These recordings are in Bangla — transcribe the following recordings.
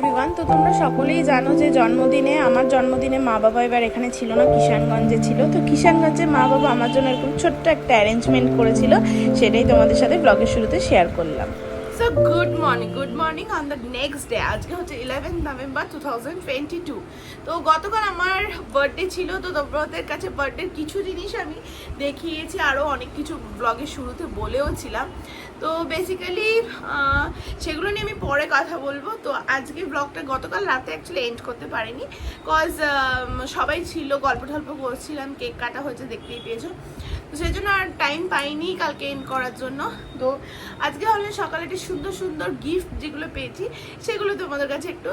এভরিওয়ান। তো তোমরা সকলেই জানো যে আমার জন্মদিনে মা বাবা এবার এখানে ছিল না, কিষানগঞ্জে ছিল। তো কিষানগঞ্জে মা বাবা আমার জন্য এরকম ছোট্ট একটা অ্যারেঞ্জমেন্ট করেছিল, সেটাই তোমাদের সাথে ব্লগের শুরুতে শেয়ার করলাম। So good morning on the next day. আজকে হচ্ছে 11 নভেম্বর 2022। তো গতকাল আমার বার্থডে ছিল, তো তোমাদের কাছে বার্থডের কিছু জিনিস আমি দেখিয়েছি, আরও অনেক কিছু ব্লগের শুরুতে বলেও ছিলাম। তো বেসিক্যালি সেগুলো নিয়ে আমি পরে কথা বলবো। তো আজকে ব্লগটা গতকাল রাতে অ্যাকচুয়ালি এন্ড করতে পারিনি, কজ সবাই ছিল, গল্প টল্প করছিলাম, কেক কাটা হয়েছে দেখতেই পেয়েছো। তো সেই জন্য আর টাইম পাইনি কালকে এন্ড করার জন্য। তো আজকে হলে সকালে একটি সুন্দর সুন্দর গিফট যেগুলো পেয়েছি সেগুলো তোমাদের কাছে একটু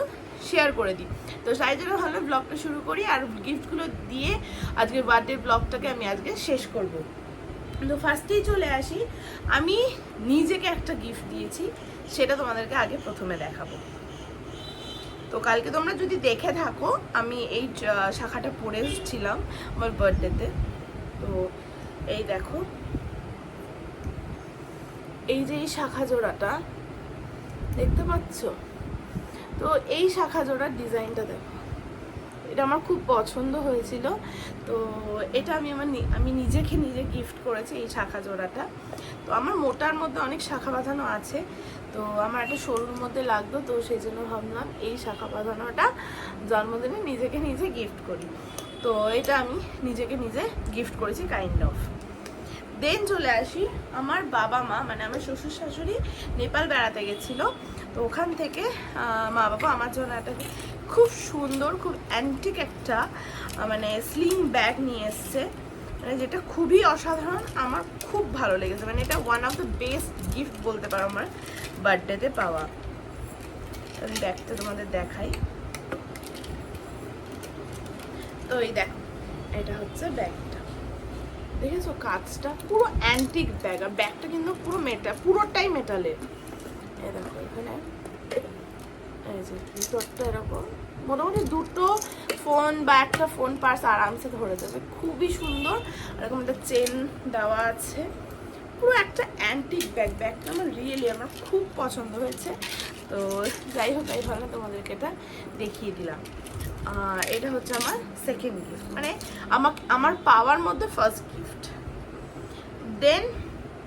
শেয়ার করে দিই। তো সেই জন্য হলে ব্লগটা শুরু করি, আর গিফটগুলো দিয়ে আজকের বার্থডে ব্লগটাকে আমি আজকে শেষ করব। তো ফার্স্টেই চলে আসি, আমি নিজেকে একটা গিফট দিয়েছি, সেটা তোমাদেরকে আগে প্রথমে দেখাবো। তো কালকে তোমরা যদি দেখে থাকো, আমি এই শাখাটা পরে এসেছিলাম আমার বার্থডেতে। তো এই দেখো, এই যে এই শাখা জোড়াটা দেখতে পাচ্ছ, তো এই শাখা জোড়ার ডিজাইনটা দেখো, এটা আমার খুব পছন্দ হয়েছিল। তো এটা আমি নিজেকে নিজে গিফট করেছি এই শাখা জোড়াটা। তো আমার মোটার মধ্যে অনেক শাখা বাঁধানো আছে, তো আমার একটা সরুর মধ্যে লাগতো, তো সেই জন্য ভাবলাম এই শাখা বাঁধানোটা জন্মদিনে নিজেকে নিজে গিফট করি। তো এটা আমি নিজেকে নিজে গিফট করেছি কাইন্ড অফ। দেন চলে আসি, আমার বাবা মা মানে আমার শ্বশুর শাশুড়ি নেপাল বেড়াতে গেছিলো। তো ওখান থেকে মা বাবা আমার জন্য একটা খুব সুন্দর, খুব অ্যান্টিক একটা মানে স্লিং ব্যাগ নিয়ে এসছে, মানে যেটা খুবই অসাধারণ, আমার খুব ভালো লেগেছে। মানে এটা one of the best gift বলতে পারো আমার বার্থডেতে পাওয়া। আমি ব্যাগটা তোমাদের দেখাই। তো এই দেখো, এটা হচ্ছে ব্যাগটা, দেখেছো কাজটা পুরো অ্যান্টিক ব্যাগ, আর ব্যাগটা কিন্তু পুরোটাই মেটালের। এই দেখো এখানে এই যে ভিতরটা এরকম, মোটামুটি দুটো ফোন বা একটা ফোন পার্স আরামসে ধরে যাবে, খুবই সুন্দর। এরকম একটা চেন দেওয়া আছে, পুরো একটা অ্যান্টিক ব্যাগ। ব্যাগটা আমার খুব পছন্দ হয়েছে। তো যাই হোক, এই ভালো তোমাদেরকে এটা দেখিয়ে দিলাম। এটা হচ্ছে আমার সেকেন্ড গিফট, মানে আমার পাওয়ার মধ্যে ফার্স্ট গিফট। দেন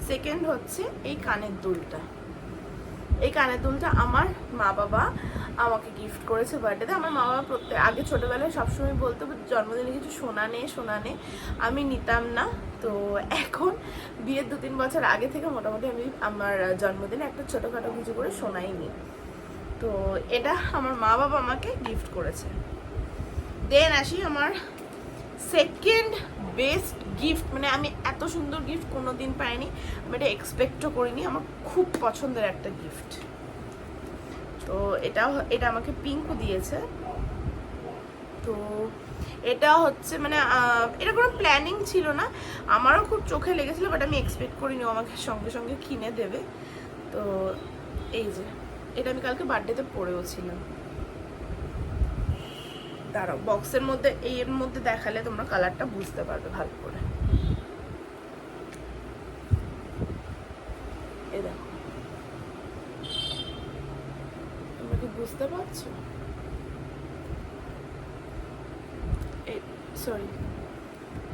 সেকেন্ড হচ্ছে এই কানের দুলটা। এই কানের দুলটা আমার মা বাবা আমাকে গিফট করেছে বার্থডেতে। আমার মা বাবা আগে ছোটোবেলায় সবসময় বলতো জন্মদিনে কিছু সোনা নে, আমি নিতাম না। তো এখন বিয়ের 2-3 বছর আগে থেকে মোটামুটি আমি আমার জন্মদিনে একটা ছোটোখাটো কিছু করে সোনাই নিই। তো এটা আমার মা বাবা আমাকে গিফট করেছে। দেন আসি আমার সেকেন্ড বেস্ট গিফট, মানে আমি এত সুন্দর গিফট কোনো দিন পাইনি, আমি এটা এক্সপেক্টও করিনি। আমার খুব পছন্দের একটা গিফট। তো এটা আমাকে পিঙ্কু দিয়েছে। তো এটা হচ্ছে মানে এটা কোনো প্ল্যানিং ছিল না, আমারও খুব চোখে লেগেছিলো, বাট আমি এক্সপেক্ট করিনি আমাকে সঙ্গে সঙ্গে কিনে দেবে। তো এই যে এটা আমি কালকে বার্থডেতে পরেও ছিলাম। দাঁড়াও, বক্সের মধ্যে এর মধ্যে দেখালে তোমরা কালারটা বুঝতে পারবে ভালো করে। এই দেখো, তোমরা কি বুঝতে পারছো? সরি,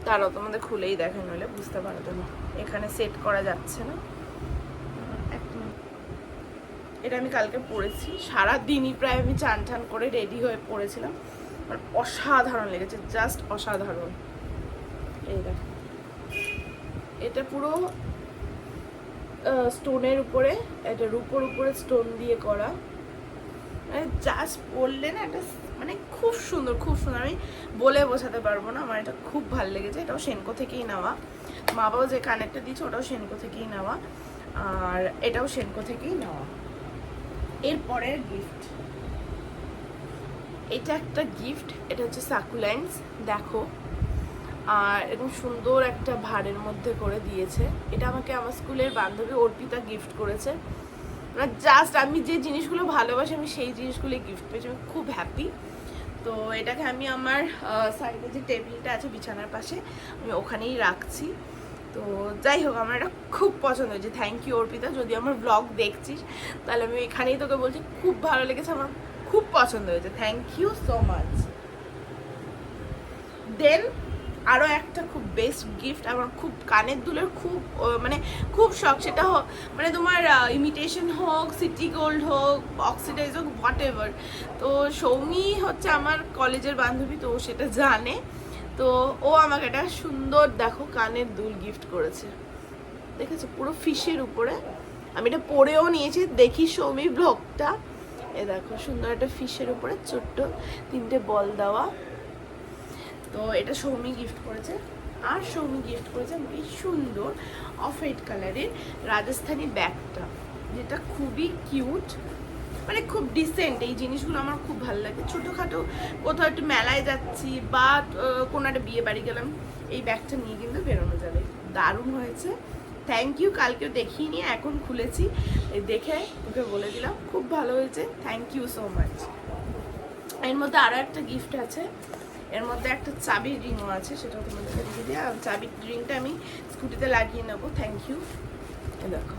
দাঁড়াও তোমাদের খুলেই দেখে, নইলে বুঝতে পারবে না, এখানে সেট করা যাচ্ছে না। এটা আমি কালকে পরেছি, সারাদিনই প্রায় আমি চান টান করে রেডি হয়ে পরেছিলাম, মানে অসাধারণ লেগেছে, জাস্ট অসাধারণ। এই দেখো, এটা পুরো স্টোনের উপরে, এটা রূপোর উপরে স্টোন দিয়ে করা, মানে জাস্ট পরলে না এটা মানে খুব সুন্দর, খুব সুন্দর, আমি বলে বোঝাতে পারবো না, আমার এটা খুব ভালো লেগেছে। এটাও সেনকো থেকেই নেওয়া, মা বাবা যে কানেরটা দিচ্ছে ওটাও সেনকো থেকেই নেওয়া, আর এটাও সেনকো থেকেই নেওয়া। এরপরের গিফট, এটা একটা গিফট, এটা হচ্ছে সাকুলেন্টস, দেখো, আর এরকম সুন্দর একটা ভাড়ের মধ্যে করে দিয়েছে। এটা আমাকে আমার স্কুলের বান্ধবী অর্পিতা গিফট করেছে। জাস্ট আমি যে জিনিসগুলো ভালোবাসি আমি সেই জিনিসগুলোই গিফট পেয়েছি, আমি খুব হ্যাপি। তো এটাকে আমি আমার সাইডে যে টেবিলটা আছে বিছানার পাশে আমি ওখানেই রাখছি। তো যাই হোক, আমার এটা খুব পছন্দ হয়েছে। থ্যাংক ইউ অর্পিতা, যদি আমার ব্লগ দেখছিস তাহলে আমি এখানেই তোকে বলছি, খুব ভালো লেগেছে, আমার খুব পছন্দ হয়েছে, থ্যাংক ইউ সো মাচ। দেন আরও একটা খুব বেস্ট গিফট, আমার খুব কানের দুলের খুব মানে খুব শখ, সেটা হোক মানে তোমার ইমিটেশন হোক, সিটি গোল্ড হোক, অক্সিডাইজ হোক, হোয়াট এভার। তো সৌমি হচ্ছে আমার কলেজের বান্ধবী, তো ও সেটা জানে। তো ও আমাকে একটা সুন্দর দেখো কানের দুল গিফট করেছে, দেখেছো পুরো ফিশের উপরে। আমি এটা পরেও নিয়েছি, দেখি সৌমি ব্লগটা। এ দেখো সুন্দর একটা ফিশের উপরে ছোট্ট 3টে বল দেওয়া। তো এটা সৌমি গিফট করেছে। আর সৌমি গিফট করেছে এই সুন্দর অফ হোয়াইট কালারের রাজস্থানি ব্যাগটা, যেটা খুবই কিউট, মানে খুব ডিসেন্ট। এই জিনিসগুলো আমার খুব ভালো লাগে। ছোটোখাটো কোথাও একটু মেলায় যাচ্ছি বা কোনো একটা বিয়ে বাড়ি গেলাম, এই ব্যাগটা নিয়ে কিন্তু বেরোনো যাবে। দারুণ হয়েছে, থ্যাংক ইউ। কালকেও দেখিয়ে নিয়ে এখন খুলেছি, দেখে ওকে বলে দিলাম খুব ভালো হয়েছে, থ্যাংক ইউ সো মাচ। এর মধ্যে আরও একটা গিফট আছে, এর মধ্যে একটা চাবির রিংও আছে, সেটাও তোমাদেরকে দিয়ে দিই। আর চাবির রিংটা আমি স্কুটিতে লাগিয়ে নেবো, থ্যাংক ইউ। দেখো,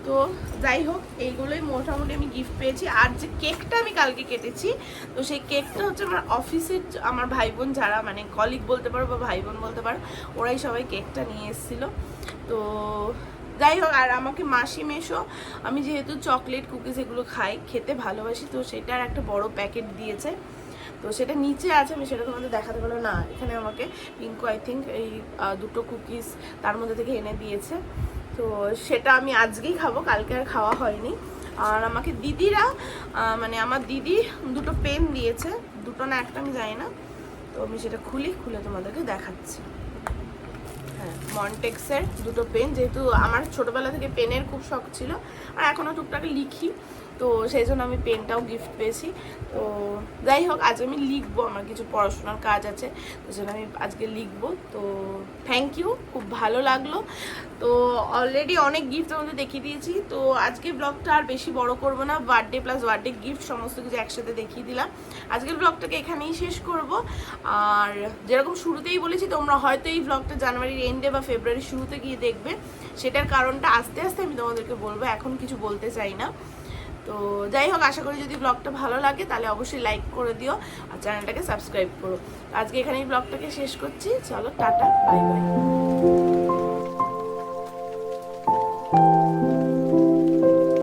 তো যাই হোক এইগুলোই মোটামুটি আমি গিফট পেয়েছি। আর যে কেকটা আমি কালকে কেটেছি, তো সেই কেকটা হচ্ছে আমার অফিসের আমার ভাই বোন যারা মানে কলিগ বলতে পারো বা ভাই বোন বলতে পারো, ওরাই সবাই কেকটা নিয়ে এসেছিলো। তো যাই হোক, আর আমাকে মাসি মেশো, আমি যেহেতু চকলেট কুকিজ এগুলো খাই, খেতে ভালোবাসি, তো সেটার একটা বড় প্যাকেট দিয়েছে। তো সেটা নিচে আছে, আমি সেটা তোমাদের দেখাতে পারবো না। এখানে আমাকে পিঙ্কু আই থিঙ্ক এই 2টো কুকিজ তার মধ্যে থেকে এনে দিয়েছে। তো সেটা আমি আজকেই খাবো, কালকে আর খাওয়া হয়নি। আর আমাকে দিদিরা মানে আমার দিদি 2টো পেন দিয়েছে, 2টো না একটা আমি জানি না। তো আমি সেটা খুলে তোমাদেরকে দেখাচ্ছি। হ্যাঁ, মন্টেক্সের 2টো পেন, যেহেতু আমার ছোটোবেলা থেকে পেনের খুব শখ ছিল আর এখনও টুকটাক লিখি, তো সেই জন্য আমি পেনটাও গিফট পেয়েছি। তো যাই হোক, আজ আমি লিখবো, আমার কিছু পড়াশোনার কাজ আছে, তো সেটা আমি আজকে লিখবো। তো থ্যাংক ইউ, খুব ভালো লাগলো। তো অলরেডি অনেক গিফট আমাদের দেখিয়ে দিয়েছি, তো আজকে ব্লগটা আর বেশি বড় করবো না, বার্থডে প্লাস বার্থডে গিফট সমস্ত কিছু একসাথে দেখিয়ে দিলাম। আজকের ব্লগটাকে এখানেই শেষ করব। আর যেরকম শুরুতেই বলেছি, তোমরা হয়তো এই ব্লগটা জানুয়ারির এন্ডে বা ফেব্রুয়ারির শুরুতে গিয়ে দেখবে, সেটার কারণটা আস্তে আস্তে আমি তোমাদেরকে বলবো, এখন কিছু বলতে চাই না। তো যাই হোক, আশা করি যদি ব্লগটা ভালো লাগে তাহলে অবশ্যই লাইক করে দিও আর চ্যানেলটাকে সাবস্ক্রাইব করো। আজকে এখানেই ব্লগটাকে শেষ করছি, চলো টাটা, বাই বাই।